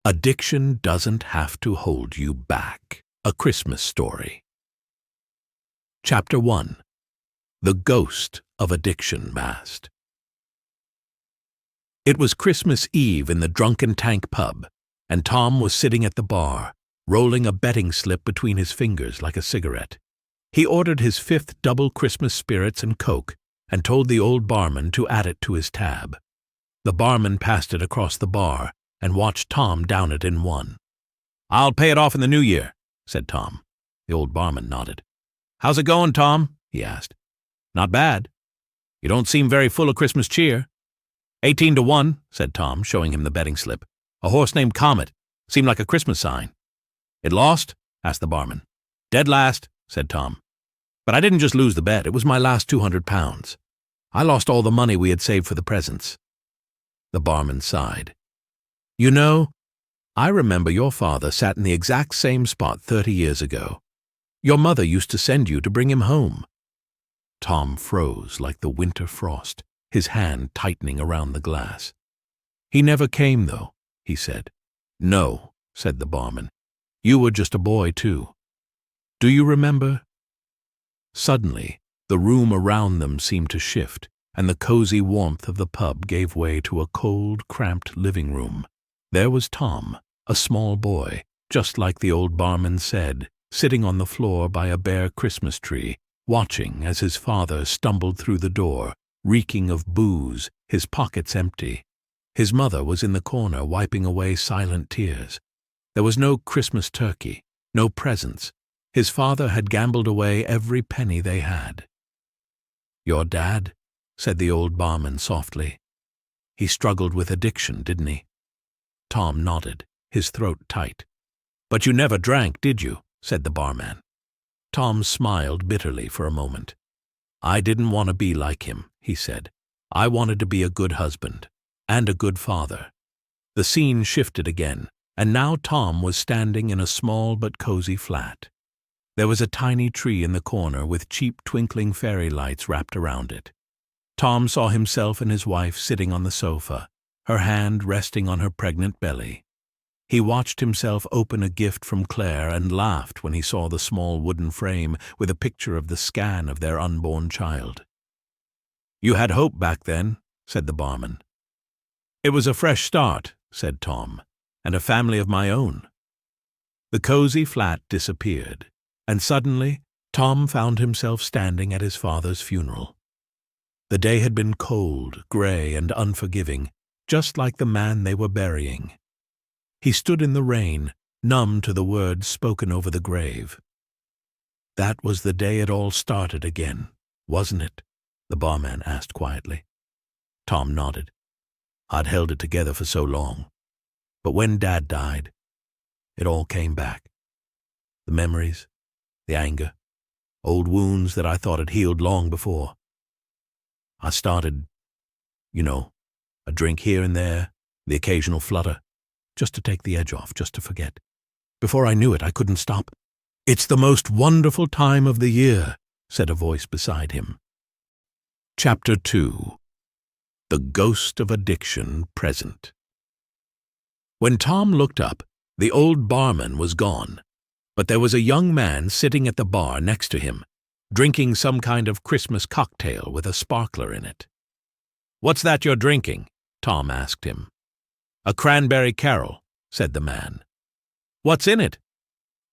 Addiction doesn't have to hold you back. A Christmas Story. Chapter 1. The Ghost of Addiction Masked. It was Christmas Eve in the Drunken Tank pub, and Tom was sitting at the bar, rolling a betting slip between his fingers like a cigarette. He ordered his 5th double Christmas spirits and Coke and told the old barman to add it to his tab. The barman passed it across the bar and watched Tom down it in one. "I'll pay it off in the new year," said Tom. The old barman nodded. "How's it going, Tom?" he asked. "Not bad. You don't seem very full of Christmas cheer." 18-1, said Tom, showing him the betting slip. "A horse named Comet. Seemed like a Christmas sign." "It lost?" asked the barman. "Dead last," said Tom. "But I didn't just lose the bet. It was my last £200. I lost all the money we had saved for the presents." The barman sighed. "You know, I remember your father sat in the exact same spot 30 years ago. Your mother used to send you to bring him home." Tom froze like the winter frost, his hand tightening around the glass. "He never came, though," he said. "No," said the barman. "You were just a boy, too. Do you remember?" Suddenly, the room around them seemed to shift, and the cozy warmth of the pub gave way to a cold, cramped living room. There was Tom, a small boy, just like the old barman said, sitting on the floor by a bare Christmas tree, watching as his father stumbled through the door, reeking of booze, his pockets empty. His mother was in the corner wiping away silent tears. There was no Christmas turkey, no presents. His father had gambled away every penny they had. "Your dad?" said the old barman softly. "He struggled with addiction, didn't he?" Tom nodded, his throat tight. "But you never drank, did you?" said the barman. Tom smiled bitterly for a moment. "I didn't want to be like him," he said. "I wanted to be a good husband and a good father." The scene shifted again, and now Tom was standing in a small but cozy flat. There was a tiny tree in the corner with cheap twinkling fairy lights wrapped around it. Tom saw himself and his wife sitting on the sofa, her hand resting on her pregnant belly. He watched himself open a gift from Claire and laughed when he saw the small wooden frame with a picture of the scan of their unborn child. "You had hope back then," said the barman. "It was a fresh start," said Tom, "and a family of my own." The cozy flat disappeared, and suddenly Tom found himself standing at his father's funeral. The day had been cold, gray, and unforgiving, just like the man they were burying. He stood in the rain, numb to the words spoken over the grave. "That was the day it all started again, wasn't it?" the barman asked quietly. Tom nodded. "I'd held it together for so long. But when Dad died, it all came back. The memories, the anger, old wounds that I thought had healed long before. I started, a drink here and there, the occasional flutter, just to take the edge off, just to forget. Before I knew it, I couldn't stop. 'It's the most wonderful time of the year,' said a voice beside him." Chapter 2. The Ghost of Addiction Present. When Tom looked up, the old barman was gone, but there was a young man sitting at the bar next to him, drinking some kind of Christmas cocktail with a sparkler in it. "What's that you're drinking?" Tom asked him. "A cranberry carol," said the man. "What's in it?"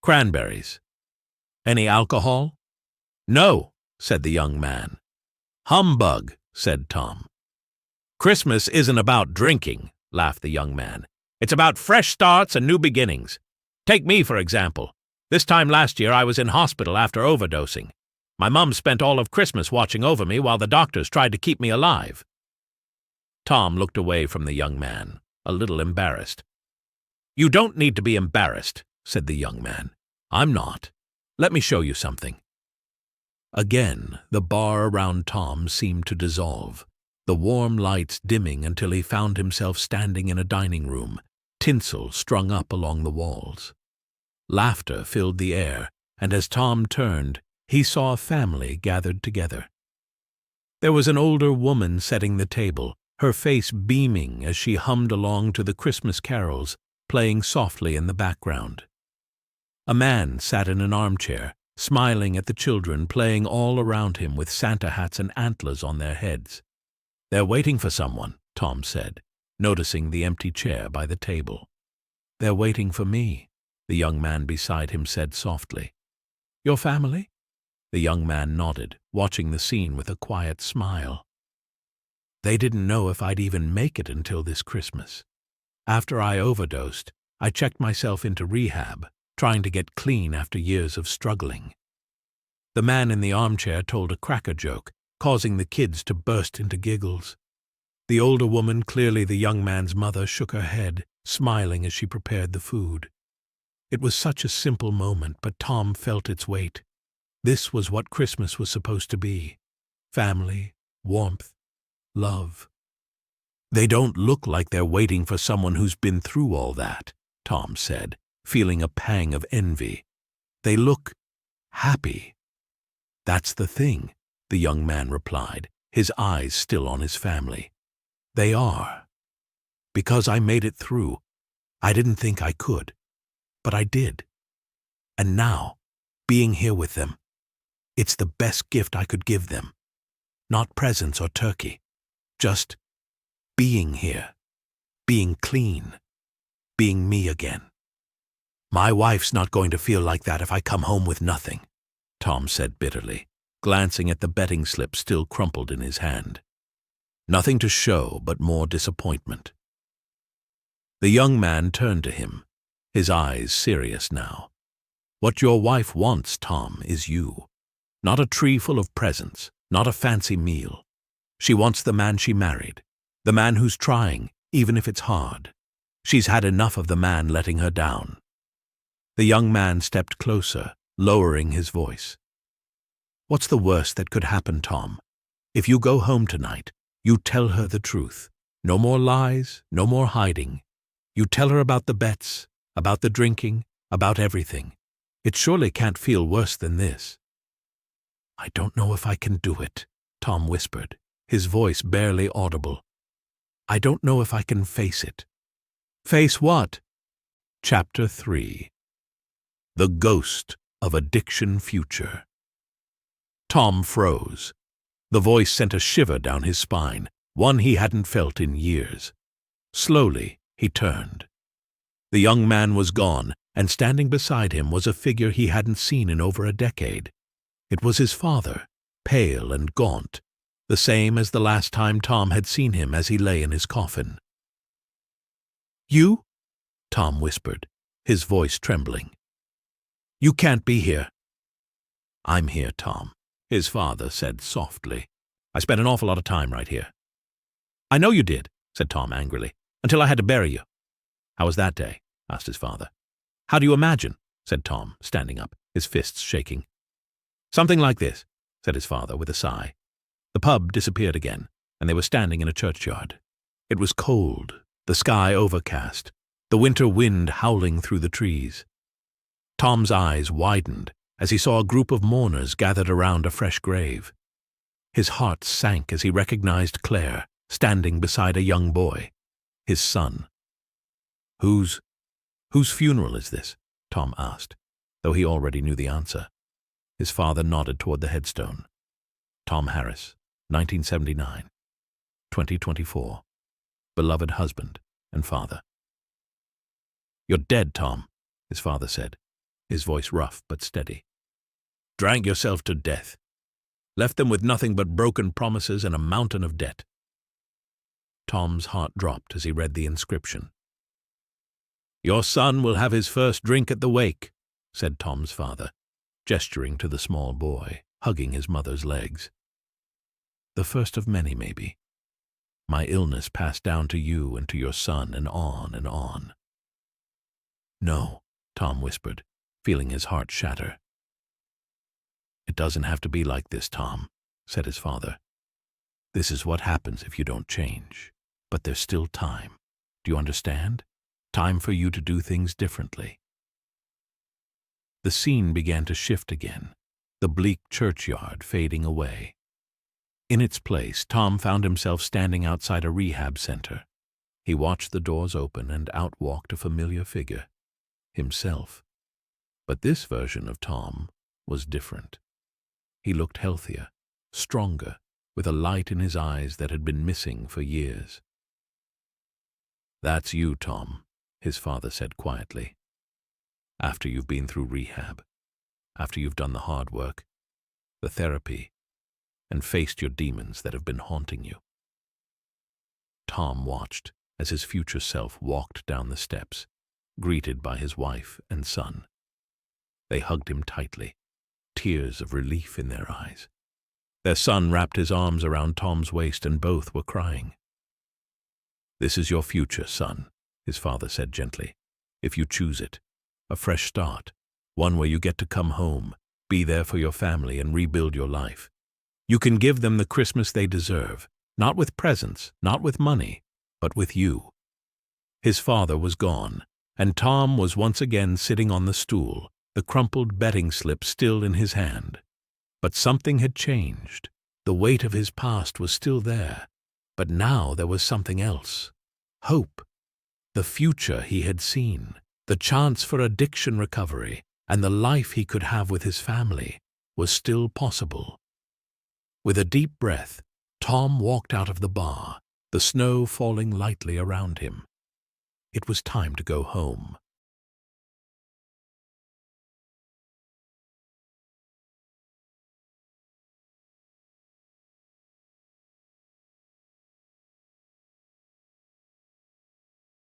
"Cranberries." "Any alcohol?" "No," said the young man. "Humbug," said Tom. "Christmas isn't about drinking," laughed the young man. "It's about fresh starts and new beginnings. Take me, for example. This time last year I was in hospital after overdosing. My mum spent all of Christmas watching over me while the doctors tried to keep me alive." Tom looked away from the young man, a little embarrassed. "You don't need to be embarrassed," said the young man. "I'm not. Let me show you something." Again, the bar around Tom seemed to dissolve, the warm lights dimming until he found himself standing in a dining room, tinsel strung up along the walls. Laughter filled the air, and as Tom turned, he saw a family gathered together. There was an older woman setting the table, her face beaming as she hummed along to the Christmas carols, playing softly in the background. A man sat in an armchair, smiling at the children playing all around him with Santa hats and antlers on their heads. "They're waiting for someone," Tom said, noticing the empty chair by the table. "They're waiting for me," the young man beside him said softly. "Your family?" The young man nodded, watching the scene with a quiet smile. "They didn't know if I'd even make it until this Christmas. After I overdosed, I checked myself into rehab, trying to get clean after years of struggling." The man in the armchair told a cracker joke, causing the kids to burst into giggles. The older woman, clearly the young man's mother, shook her head, smiling as she prepared the food. It was such a simple moment, but Tom felt its weight. This was what Christmas was supposed to be: family, warmth, love. "They don't look like they're waiting for someone who's been through all that," Tom said, feeling a pang of envy. "They look happy." "That's the thing," the young man replied, his eyes still on his family. "They are. Because I made it through. I didn't think I could, but I did. And now, being here with them, it's the best gift I could give them. Not presents or turkey, just being here, being clean, being me again. My wife's not going to feel like that if I come home with nothing," Tom said bitterly, glancing at the betting slip still crumpled in his hand. Nothing to show but more disappointment. The young man turned to him, his eyes serious now. "What your wife wants, Tom, is you. Not a tree full of presents, not a fancy meal. She wants the man she married, the man who's trying, even if it's hard. She's had enough of the man letting her down." The young man stepped closer, lowering his voice. "What's the worst that could happen, Tom? If you go home tonight, you tell her the truth. No more lies, no more hiding. You tell her about the bets, about the drinking, about everything. It surely can't feel worse than this." "I don't know if I can do it," Tom whispered, his voice barely audible. "I don't know if I can face it." "Face what?" Chapter 3. The Ghost of Addiction Future. Tom froze. The voice sent a shiver down his spine, one he hadn't felt in years. Slowly, he turned. The young man was gone, and standing beside him was a figure he hadn't seen in over a decade. It was his father, pale and gaunt, the same as the last time Tom had seen him as he lay in his coffin. "You?" Tom whispered, his voice trembling. "You can't be here." "I'm here, Tom," his father said softly. "I spent an awful lot of time right here." "I know you did," said Tom angrily, "until I had to bury you." "How was that day?" asked his father. "How do you imagine?" said Tom, standing up, his fists shaking. "Something like this," said his father with a sigh. The pub disappeared again, and they were standing in a churchyard. It was cold, the sky overcast, the winter wind howling through the trees. Tom's eyes widened as he saw a group of mourners gathered around a fresh grave. His heart sank as he recognized Claire, standing beside a young boy, his son. Whose funeral is this?" Tom asked, though he already knew the answer. His father nodded toward the headstone. "Tom Harris, 1979, 2024, beloved husband and father." "You're dead, Tom," his father said, his voice rough but steady. "Drank yourself to death. Left them with nothing but broken promises and a mountain of debt." Tom's heart dropped as he read the inscription. "Your son will have his first drink at the wake," said Tom's father, gesturing to the small boy, hugging his mother's legs. "The first of many, maybe. My illness passed down to you and to your son and on and on." "No," Tom whispered, feeling his heart shatter. "It doesn't have to be like this, Tom," said his father. "This is what happens if you don't change. But there's still time. Do you understand? Time for you to do things differently." The scene began to shift again, the bleak churchyard fading away. In its place, Tom found himself standing outside a rehab center. He watched the doors open and out walked a familiar figure, himself. But this version of Tom was different. He looked healthier, stronger, with a light in his eyes that had been missing for years. "That's you, Tom," his father said quietly. "After you've been through rehab, after you've done the hard work, the therapy, and faced your demons that have been haunting you." Tom watched as his future self walked down the steps, greeted by his wife and son. They hugged him tightly, tears of relief in their eyes. Their son wrapped his arms around Tom's waist and both were crying. "This is your future, son," his father said gently. "If you choose it, a fresh start, one where you get to come home, be there for your family and rebuild your life. You can give them the Christmas they deserve, not with presents, not with money, but with you." His father was gone, and Tom was once again sitting on the stool, the crumpled betting slip still in his hand. But something had changed. The weight of his past was still there, but now there was something else. Hope. The future he had seen, the chance for addiction recovery, and the life he could have with his family was still possible. With a deep breath, Tom walked out of the bar, the snow falling lightly around him. It was time to go home.